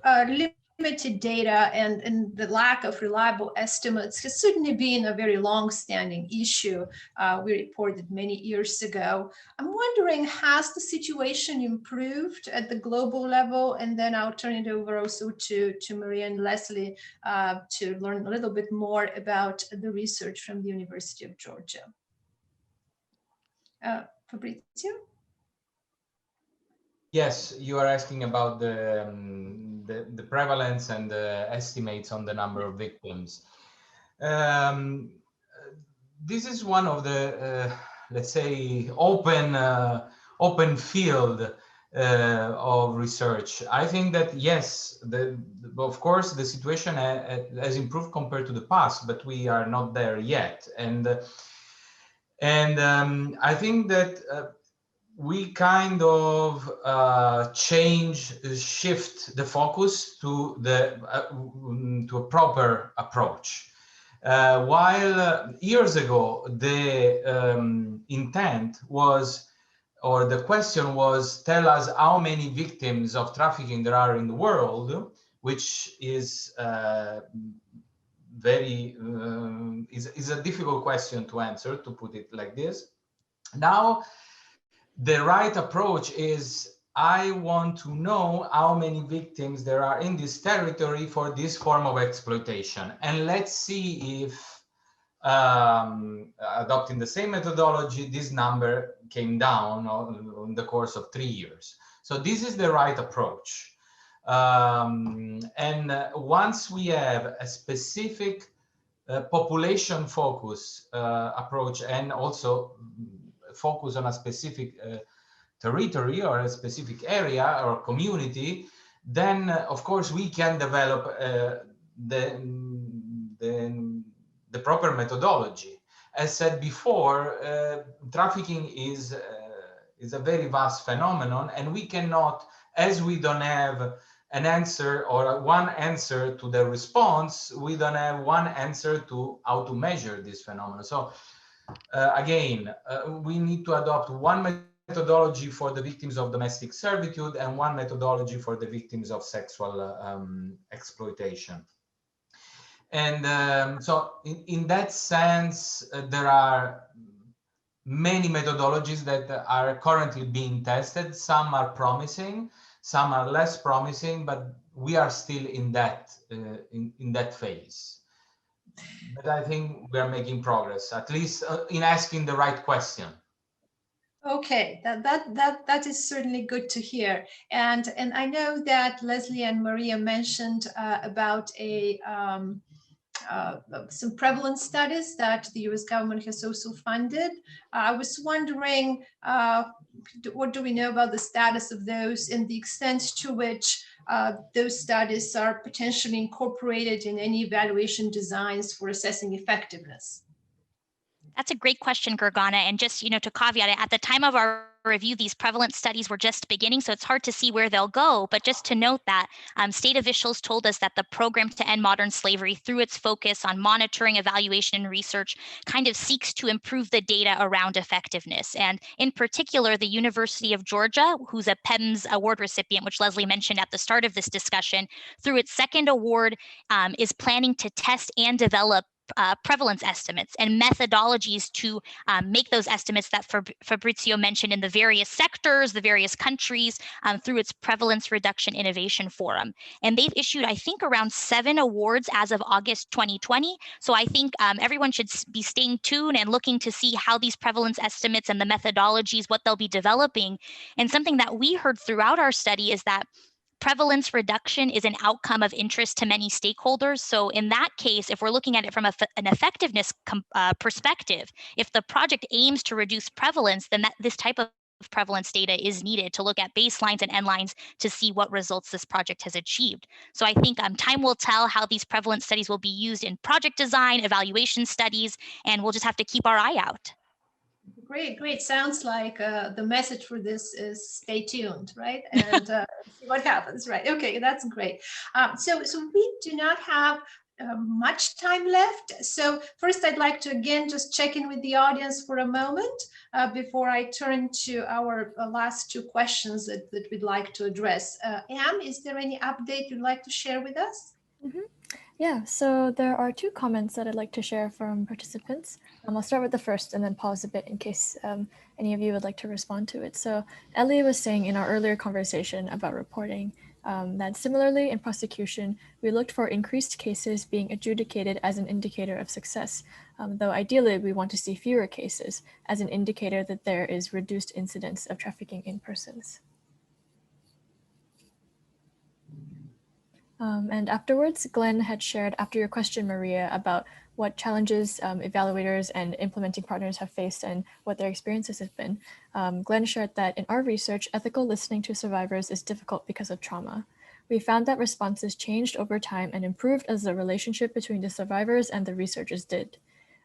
limited data and the lack of reliable estimates has certainly been a very long-standing issue we reported many years ago. I'm wondering, has the situation improved at the global level? And then I'll turn it over also to Maria and Leslie to learn a little bit more about the research from the University of Georgia. Fabrizio? Yes, you are asking about the prevalence and the estimates on the number of victims. This is one of the, let's say, open field of research. I think that yes, of course, the situation has improved compared to the past, but we are not there yet. And I think that we kind of shift the focus to to a proper approach. While years ago the intent was, or the question was, tell us how many victims of trafficking there are in the world, which is is a difficult question to answer, to put it like this. Now, the right approach is, I want to know how many victims there are in this territory for this form of exploitation. And let's see if adopting the same methodology, this number came down in the course of 3 years. So this is the right approach. Once we have a specific population focus approach, and also focus on a specific territory or a specific area or community, then of course we can develop the proper methodology. As said before, trafficking is a very vast phenomenon, and we cannot, as we don't have an answer or one answer to the response, we don't have one answer to how to measure this phenomenon. So again, we need to adopt one methodology for the victims of domestic servitude and one methodology for the victims of sexual exploitation. And so in that sense, there are many methodologies that are currently being tested. Some are promising, some are less promising, but we are still in that phase. But I think we are making progress, at least in asking the right question. Okay, that is certainly good to hear. And I know that Leslie and Maria mentioned about some prevalence studies that the US government has also funded. I was wondering, what do we know about the status of those and the extent to which those studies are potentially incorporated in any evaluation designs for assessing effectiveness? That's a great question, Gergana. And just, to caveat it, at the time of our review, these prevalence studies were just beginning, so it's hard to see where they'll go. But just to note that state officials told us that the program to end modern slavery, through its focus on monitoring, evaluation, and research, kind of seeks to improve the data around effectiveness. And in particular, the University of Georgia, who's a PEMS award recipient, which Leslie mentioned at the start of this discussion, through its second award, is planning to test and develop prevalence estimates and methodologies to make those estimates that Fabrizio mentioned in the various sectors, the various countries, through its Prevalence Reduction Innovation Forum. And they've issued, I think, around 7 awards as of August 2020. So I think everyone should be staying tuned and looking to see how these prevalence estimates and the methodologies, what they'll be developing. And something that we heard throughout our study is that prevalence reduction is an outcome of interest to many stakeholders. So in that case, if we're looking at it from an effectiveness perspective, if the project aims to reduce prevalence, then this type of prevalence data is needed to look at baselines and end lines to see what results this project has achieved. So I think time will tell how these prevalence studies will be used in project design, evaluation studies, and we'll just have to keep our eye out. Great. Sounds like the message for this is stay tuned, right? And see what happens, right? Okay, that's great. So we do not have much time left. So first, I'd like to again just check in with the audience for a moment before I turn to our last 2 questions that we'd like to address. Anne, is there any update you'd like to share with us? Mm-hmm. Yeah, so there are 2 comments that I'd like to share from participants. I'll start with the first and then pause a bit in case any of you would like to respond to it. So Ellie was saying in our earlier conversation about reporting that similarly in prosecution, we looked for increased cases being adjudicated as an indicator of success, though ideally we want to see fewer cases as an indicator that there is reduced incidence of trafficking in persons. And afterwards, Glenn had shared, after your question, Maria, about what challenges evaluators and implementing partners have faced and what their experiences have been. Glenn shared that in our research, ethical listening to survivors is difficult because of trauma. We found that responses changed over time and improved as the relationship between the survivors and the researchers did.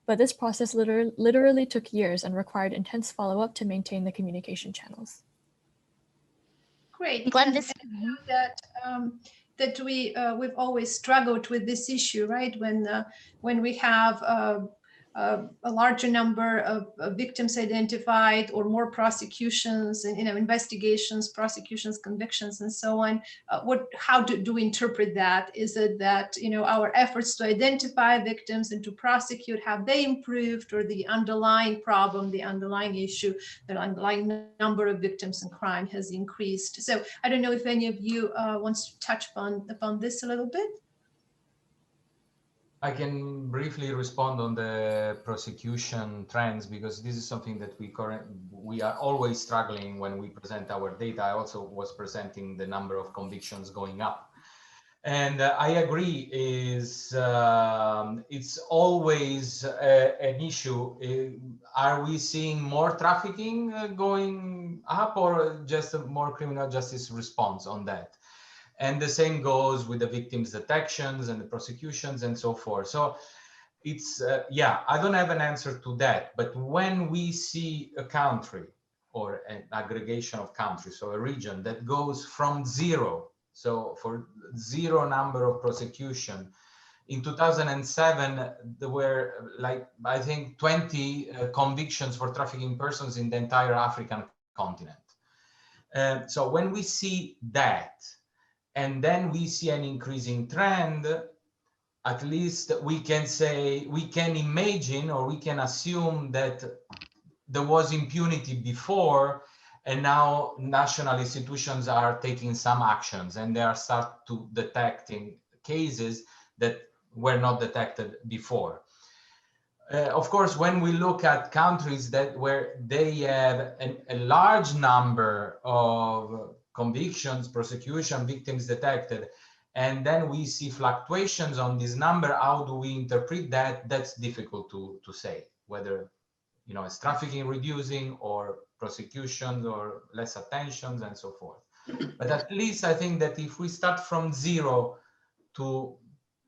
But this process literally took years and required intense follow-up to maintain the communication channels. Great. Glenn, That we've always struggled with this issue, right? When we have a larger number of victims identified, or more prosecutions and investigations, prosecutions, convictions, and so on. How do we interpret that? Is it that our efforts to identify victims and to prosecute, have they improved, or the underlying problem, the underlying issue, the underlying number of victims in crime has increased? So I don't know if any of you wants to touch upon this a little bit. I can briefly respond on the prosecution trends, because this is something that we are always struggling when we present our data. I also was presenting the number of convictions going up. And I agree, it's always an issue. Are we seeing more trafficking going up, or just a more criminal justice response on that? And the same goes with the victims' detections and the prosecutions and so forth. So it's, yeah, I don't have an answer to that. But when we see a country or an aggregation of countries, so a region that goes from zero, so for zero number of prosecution, in 2007, there were I think 20 convictions for trafficking persons in the entire African continent. So when we see that, and then we see an increasing trend, at least we can say, we can imagine, or we can assume that there was impunity before, and now national institutions are taking some actions, and they are start to detecting cases that were not detected before. Of course, when we look at countries where they have a large number of convictions, prosecution, victims detected, and then we see fluctuations on this number, how do we interpret that? That's difficult to say, whether it's trafficking reducing, or prosecutions, or less attentions, and so forth. But at least I think that if we start from zero to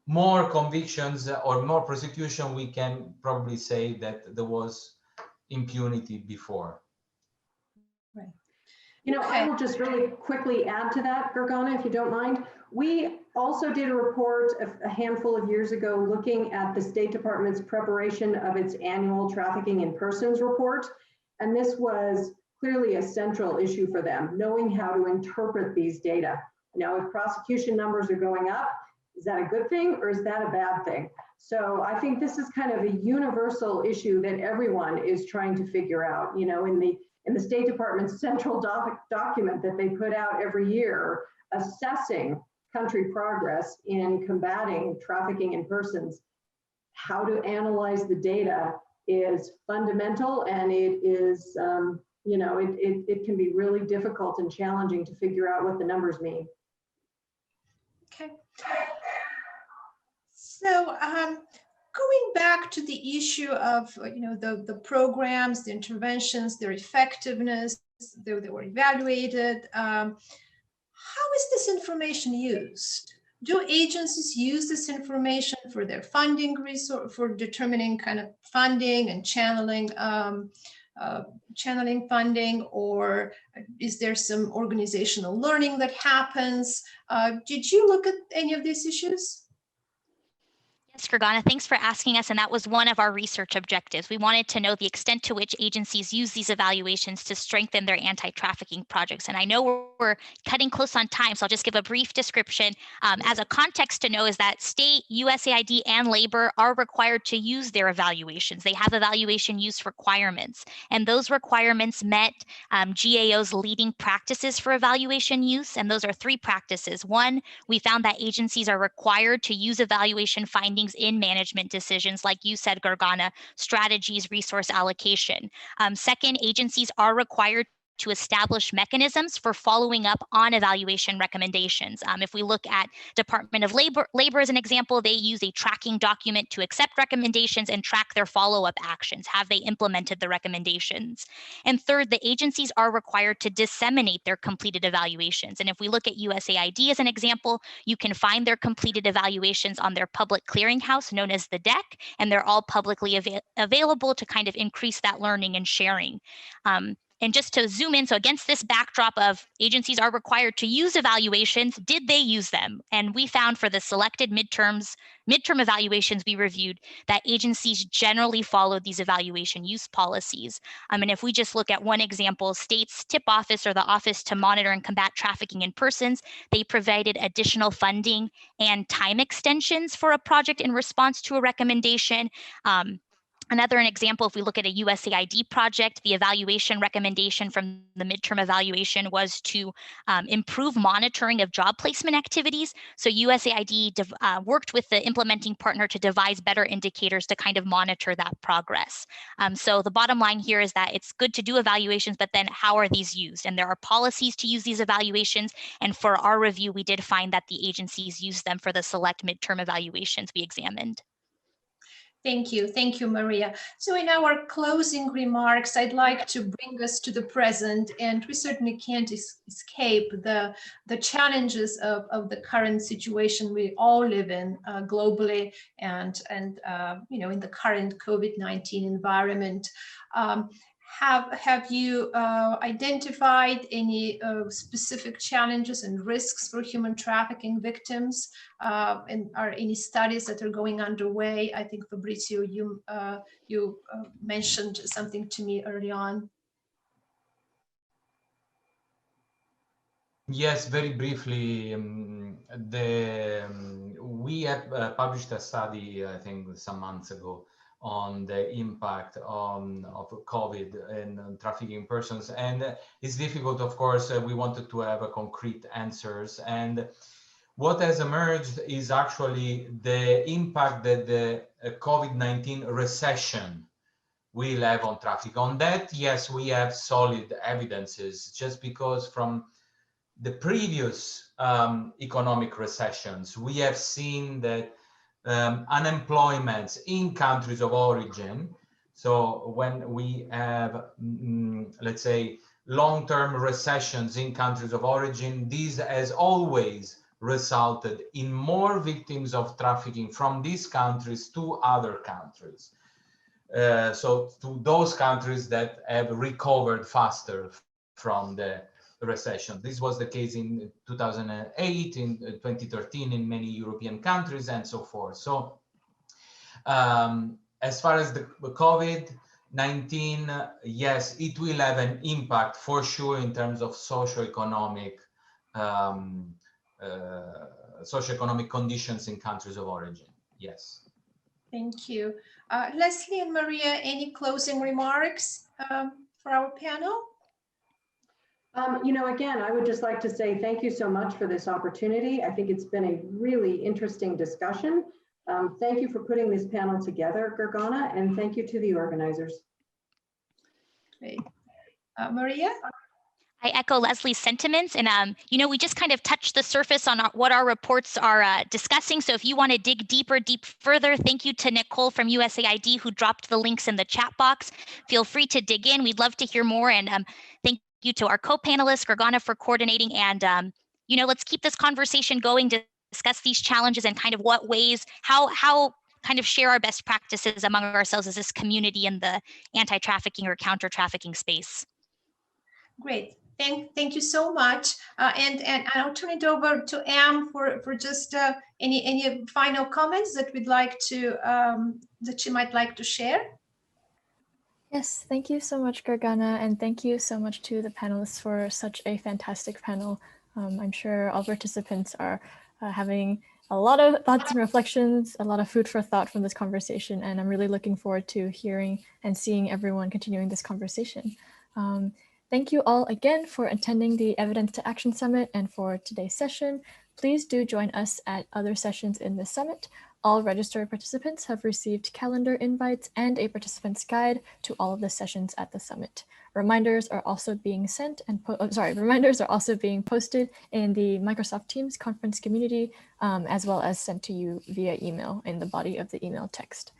more convictions or more prosecution, we can probably say that there was impunity before. Right. I will just really quickly add to that, Gorgana, if you don't mind. We also did a report a handful of years ago looking at the State Department's preparation of its annual trafficking in persons report. And this was clearly a central issue for them, knowing how to interpret these data. If prosecution numbers are going up, is that a good thing, or is that a bad thing? So I think this is kind of a universal issue that everyone is trying to figure out. In the State Department's central document that they put out every year, assessing country progress in combating trafficking in persons, how to analyze the data is fundamental, and it is, it can be really difficult and challenging to figure out what the numbers mean. Okay. So going back to the issue of the programs, the interventions, their effectiveness, they were evaluated. How is this information used? Do agencies use this information for their funding resource, for determining kind of funding and channeling funding, or is there some organizational learning that happens? Did you look at any of these issues? Yes, Gorgana, thanks for asking us. And that was one of our research objectives. We wanted to know the extent to which agencies use these evaluations to strengthen their anti-trafficking projects. And I know we're cutting close on time, so I'll just give a brief description. As a context to know is that state, USAID, and labor are required to use their evaluations. They have evaluation use requirements, and those requirements met GAO's leading practices for evaluation use. And those are 3 practices. 1, we found that agencies are required to use evaluation findings in management decisions, like you said, Gorgana, strategies, resource allocation. 2nd, agencies are required to establish mechanisms for following up on evaluation recommendations. If we look at Department of Labor as an example, they use a tracking document to accept recommendations and track their follow-up actions. Have they implemented the recommendations? And third, the agencies are required to disseminate their completed evaluations. And if we look at USAID as an example, you can find their completed evaluations on their public clearinghouse known as the DEC, and they're all publicly available to kind of increase that learning and sharing. And just to zoom in, so against this backdrop of agencies are required to use evaluations, did they use them? And we found for the selected midterm evaluations we reviewed that agencies generally followed these evaluation use policies. And if we just look at one example, state's TIP office, or the Office to Monitor and Combat Trafficking in Persons, they provided additional funding and time extensions for a project in response to a recommendation. Another example, if we look at a USAID project, the evaluation recommendation from the midterm evaluation was to improve monitoring of job placement activities. So USAID worked with the implementing partner to devise better indicators to kind of monitor that progress. So the bottom line here is that it's good to do evaluations, but then how are these used? And there are policies to use these evaluations. And for our review, we did find that the agencies used them for the select midterm evaluations we examined. Thank you, Maria. So in our closing remarks, I'd like to bring us to the present, and we certainly can't escape the challenges of the current situation we all live in globally, and you know, in the current COVID-19 environment. Have you identified any specific challenges and risks for human trafficking victims? And are any studies that are going underway? I think Fabrizio, you mentioned something to me early on. Yes, very briefly. We have published a study, I think, some months ago, on the impact of COVID and trafficking persons. And it's difficult, of course. We wanted to have a concrete answers. And what has emerged is actually the impact that the COVID-19 recession will have on traffic. On that, yes, we have solid evidences, just because from the previous economic recessions, we have seen that unemployment in countries of origin. So when we have, let's say, long-term recessions in countries of origin, these has always resulted in more victims of trafficking from these countries to other countries. So to those countries that have recovered faster from the recession. This was the case in 2008, in 2013 in many European countries, and so forth. So as far as the COVID-19, yes, it will have an impact for sure in terms of socioeconomic conditions in countries of origin. Yes. Thank you. Leslie and Maria, any closing remarks for our panel? You know, again, I would just like to say thank you so much for this opportunity. I think it's been a really interesting discussion. Thank you for putting this panel together, Gergana, and thank you to the organizers. Great. Maria? I echo Leslie's sentiments, and you know, we just kind of touched the surface on what our reports are discussing. So if you want to dig deep further, thank you to Nicole from USAID who dropped the links in the chat box. Feel free to dig in. We'd love to hear more, and thank you to our co-panelists, Gergana, for coordinating. And you know, let's keep this conversation going to discuss these challenges and kind of what ways, how kind of share our best practices among ourselves as this community in the anti-trafficking or counter-trafficking space. Great. Thank you so much. And I'll turn it over to Anne for just any final comments that we'd like to that you might like to share. Yes, thank you so much, Gergana, and thank you so much to the panelists for such a fantastic panel. I'm sure all participants are having a lot of thoughts and reflections, a lot of food for thought from this conversation, and I'm really looking forward to hearing and seeing everyone continuing this conversation. Thank you all again for attending the Evidence to Action Summit and for today's session. Please do join us at other sessions in this summit. All registered participants have received calendar invites and a participant's guide to all of the sessions at the summit. Reminders are also being posted in the Microsoft Teams conference community, as well as sent to you via email in the body of the email text.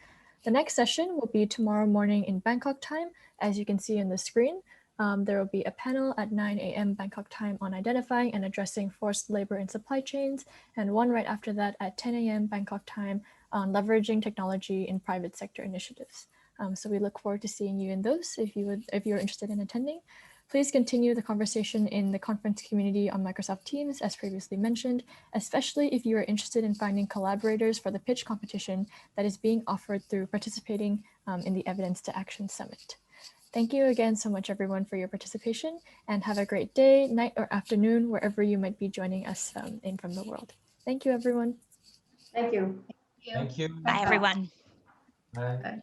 The next session will be tomorrow morning in Bangkok time, as you can see on the screen. There will be a panel at 9 a.m. Bangkok time on identifying and addressing forced labor in supply chains, and one right after that at 10 a.m. Bangkok time on leveraging technology in private sector initiatives. So we look forward to seeing you in those if you're interested in attending. Please continue the conversation in the conference community on Microsoft Teams, as previously mentioned, especially if you are interested in finding collaborators for the pitch competition that is being offered through participating in the Evidence to Action Summit. Thank you again so much, everyone, for your participation, and have a great day, night, or afternoon, wherever you might be joining us in from the world. Thank you, everyone. Thank you. Thank you. Bye, everyone. Bye. Bye.